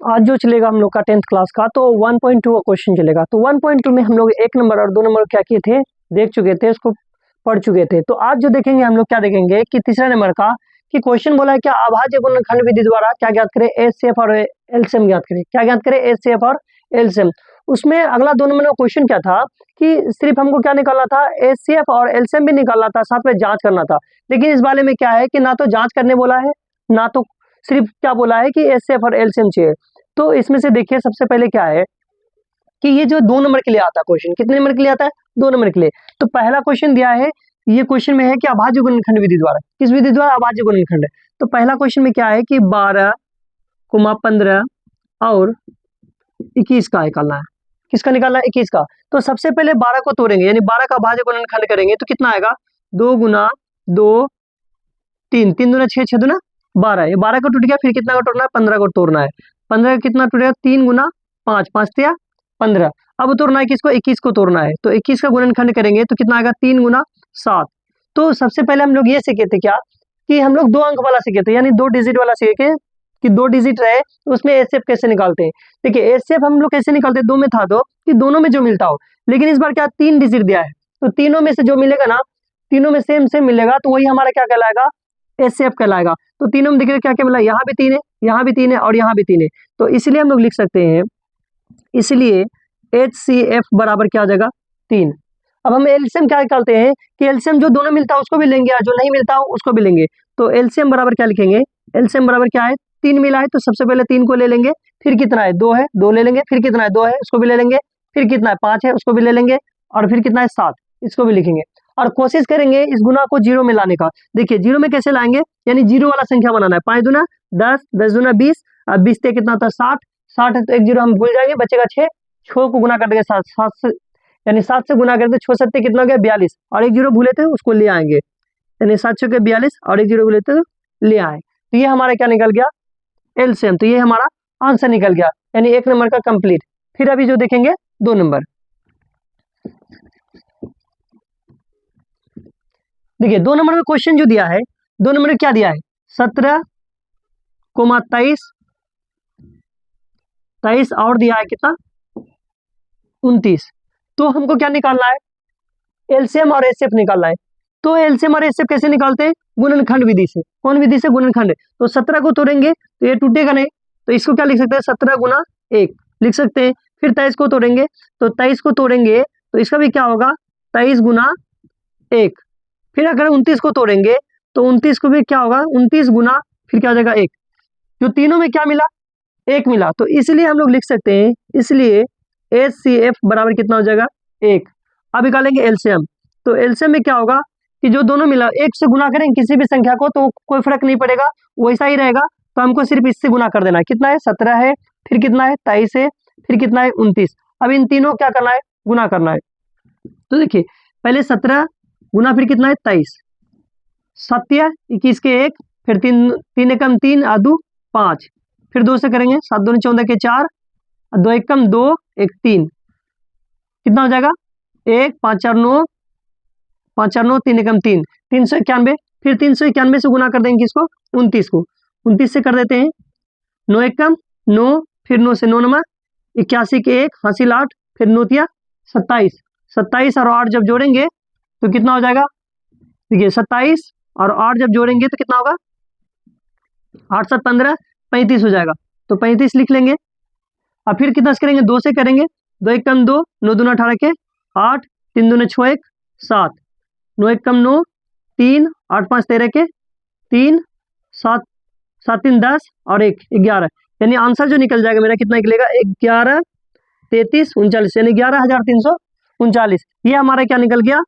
आज जो चलेगा हम लोग का 10th क्लास का, तो 1.2 का क्वेश्चन चलेगा। तो 1.2 में हम लोग 1 नंबर और 2 नंबर क्या किए थे, देख चुके थे, उसको पढ़ चुके थे। तो आज जो देखेंगे हम लोग क्या देखेंगे कि तीसरा नंबर का कि क्वेश्चन बोला है कि अभाज्य गुणनखंड विधि द्वारा क्या ज्ञात करें, एचसीएफ और एलसीएम ज्ञात करें। क्या ज्ञात करें, एचसीएफ और एलसीएम। उसमें अगला 2 नंबर का क्वेश्चन क्या था कि सिर्फ हमको क्या निकालना था, एचसीएफ और एलसीएम भी निकालना था, साथ में जांच करना था। लेकिन इस वाले में क्या है कि ना तो जांच करने बोला है, ना तो सिर्फ क्या बोला है कि एचसीएफ और एलसीएम चाहिए। तो इसमें से देखिए सबसे पहले क्या है कि ये जो 2 नंबर के लिए आता है क्वेश्चन, कितने नंबर के लिए आता है, 2 नंबर के लिए। तो पहला क्वेश्चन दिया है, ये क्वेश्चन में है कि अभाज्य गुणनखंड विधि द्वारा, किस विधि द्वारा, अभाज्य गुणनखंड। तो पहला क्वेश्चन में क्या है कि 12, 15 और 21 का निकालना है। किसका निकालना है, 21 का। तो सबसे पहले 12 को तोड़ेंगे, यानी 12 का अभाज्य गुणनखंड करेंगे तो कितना आएगा, 2 गुना 2 3, 3 दूना 6, 6 दूना 12। ये 12 का टूट गया, फिर कितना का तोड़ना है, 15 को तोड़ना है। 15 का कितना टूटेगा, 3 गुना 5, 5 तिया 15। अब तोड़ना है किसको, 21 को तोड़ना है। तो 21 का गुणनखंड करेंगे तो कितना आएगा, 3 गुना 7। तो सबसे पहले हम लोग ये सीखे थे क्या कि हम लोग 2 अंक वाला सीखे थे, यानी 2 डिजिट वाला सीखे कि 2 डिजिट रहे तो उसमें एचसीएफ कैसे निकालते हैं। देखिए एचसीएफ हम लोग कैसे निकालते हैं, 2 में था तो कि दोनों में जो मिलता हो, लेकिन इस बार क्या 3 डिजिट दिया है, तो तीनों में से जो मिलेगा ना, तीनों में सेम सेम मिलेगा, तो वही हमारा क्या कहलाएगा, एचसीएफ कहलाएगा। तो तीनों में देखिए क्या क्या मिला, यहाँ भी 3 है, यहाँ भी 3 है और यहाँ भी 3 है। तो इसलिए हम लोग लिख सकते हैं, इसलिए HCF बराबर क्या आ जाएगा, 3। अब हम एलसीएम क्या निकालते हैं कि एलसीएम जो दोनों मिलता है उसको भी लेंगे और जो नहीं मिलता हो उसको भी लेंगे। तो एलसीएम बराबर क्या लिखेंगे, एलसीएम बराबर क्या है, 3 मिला है तो सबसे पहले 3 को ले लेंगे, फिर कितना है 2 है 2 ले लेंगे, फिर कितना है 2 है उसको भी ले लेंगे, फिर कितना है 5 है उसको भी ले लेंगे, और फिर कितना है 7 इसको भी लिखेंगे। और कोशिश करेंगे इस गुना को 0 में लाने का। देखिए 0 में कैसे लाएंगे, यानी 0 वाला संख्या बनाना है। 5 दूना 10, 10 दूना 20, अब 20 से कितना होता है 60, 60 है तो एक 0 हम भूल जाएंगे, बचेगा 6, 6 को गुना कर देंगे 7, 7 से, यानी 7 से गुना करते 6 7 कितना हो गया 42, और एक 0 भूले थे उसको ले आएंगे, यानी 7 6 के 42 और एक 0 भूले थे ले आए। तो ये हमारा क्या निकल गया, एलसीएम। तो ये हमारा आंसर निकल गया, यानी 1 नंबर का कंप्लीट। फिर अभी जो देखेंगे 2 नंबर, देखिए 2 नंबर में क्वेश्चन जो दिया है, 2 नंबर में क्या दिया है, 17, 23, 23 और दिया है कितना 29। तो हमको क्या निकालना है, एलसीएम और एचसीएफ निकालना है। तो एलसीएम और एचसीएफ कैसे निकालते हैं, गुणनखंड विधि से। कौन विधि से, गुणनखंड। तो 17 को तोड़ेंगे तो ये टूटेगा नहीं, तो इसको क्या लिख सकते हैं, 17 गुना 1 लिख सकते हैं। फिर 23 को तोड़ेंगे तो 23 को तोड़ेंगे तो इसका भी क्या होगा, 23 गुना 1। फिर अगर 29 को तोड़ेंगे तो 29 को भी क्या होगा, 29 गुना फिर क्या हो जाएगा 1। जो तीनों में क्या मिला, 1 मिला, तो इसलिए हम लोग लिख सकते हैं, इसलिए HCF बराबर कितना हो जाएगा 1। अब निकालेंगे एलसीएम। तो एलसीएम में क्या होगा कि जो दोनों मिला 1 से गुना करें किसी भी संख्या को तो कोई फर्क नहीं पड़ेगा, वैसा ही रहेगा। तो हमको सिर्फ इससे गुना कर देना है। कितना है, 17 है, फिर कितना है 23 है, फिर कितना है 29। अब इन तीनों क्या करना है, गुना करना है। तो देखिए पहले 17 गुना फिर कितना है 23, 7 21 के 1, फिर 3 3 एकम 3 आदू 5, फिर 2 से करेंगे 7 दूनी 14 के 4, 2 एकम 2 1 3, कितना हो जाएगा 1 5 4 9, 5 4 9 3 एकम 3, 391। फिर 391 से गुना कर देंगे किसको, 29 को। 29 से कर देते हैं 9 एकम 9, फिर 9 से 9 नमा 81 के 1 हासिल 8, फिर 9 तिया 27, 27 और 8 जब जोड़ेंगे तो कितना हो जाएगा, देखिए 27 और 8 जब जोड़ेंगे तो कितना होगा, 8 7 15 35 हो जाएगा। तो 35 लिख लेंगे। अब फिर कितना से करेंगे, 2 से करेंगे, 2 एकम 2, 9 दूना 18 के 8, 3 दूने 6 1 7, 9 एकम 9 3, 8 5 13 के 3, 7 7 3 10 और 1 11, यानी आंसर जो निकल जाएगा मेरा कितना निकलेगा, 11 33 39, यानी 11,339। ये हमारा क्या निकल गया,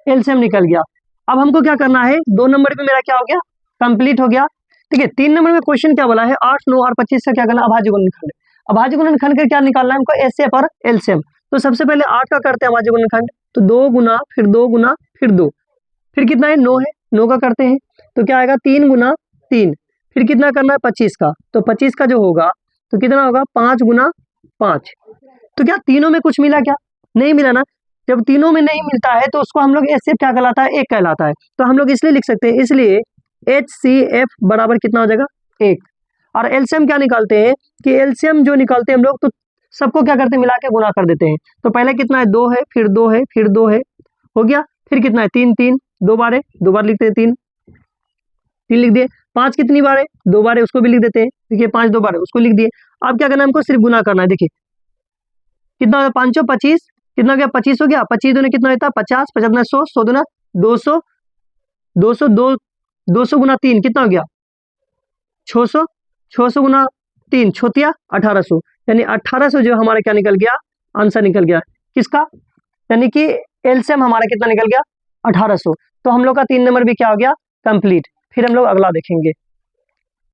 एलसीएम निकल गया। अब हमको क्या करना है, 2 नंबर पे मेरा क्या हो गया, कंप्लीट हो गया। ठीक है, 3 नंबर में क्वेश्चन क्या बोला है, 8 9 और 25 का क्या करना, अभाज्य गुणनखंड। अभाज्य गुणनखंड का क्या निकालना है हमको, एचसीएफ और एलसीएम। तो सबसे पहले 8 का करते हैं अभाज्य गुणनखंड, तो 2 गुना फिर 2 गुना फिर 2, फिर कितना है 9 है, 9 का करते हैं तो क्या आएगा 3 गुना 3, फिर कितना करना है 25 का, तो 25 का जो होगा तो कितना होगा 5 गुना 5। तो क्या तीनों में कुछ मिला, क्या नहीं मिला ना। जब तीनों में नहीं मिलता है तो उसको हम लोग एचसीएफ क्या कहलाता है, 1 कहलाता है। तो हम लोग इसलिए लिख सकते हैं, इसलिए HCF बराबर कितना हो जाएगा 1। और एलसीएम क्या निकालते हैं कि एलसीएम जो निकालते हैं हम लोग तो सबको क्या करते हैं, मिला के गुना कर देते हैं। तो पहले कितना है, 2 है, फिर 2 है, फिर 2 है, हो गया। फिर कितना है, 3 3, 2 बार है, 2 बार लिखते हैं, 3 3 लिख दिए। 5 कितनी बार है, 2 बार है, उसको भी लिख देते हैं। देखिए 5 2 बार है, उसको लिख दिए। अब क्या करना है, हमको सिर्फ गुना करना है। देखिए कितना हो गया, 5 25, कितना हो गया, 25 हो गया। 25 दूने कितना होता है, 50, 50 दूना 100, 100 दूना 200, 200 200 गुना 3 कितना हो गया, 600, 600 गुना 3 छोतिया 1800, यानी 1800 जो हमारा क्या निकल गया, आंसर निकल गया किसका, यानी कि एलसीएम हमारा कितना निकल गया, 1800। तो हम लोग का 3 नंबर भी क्या हो गया, कंप्लीट। फिर हम लोग अगला देखेंगे।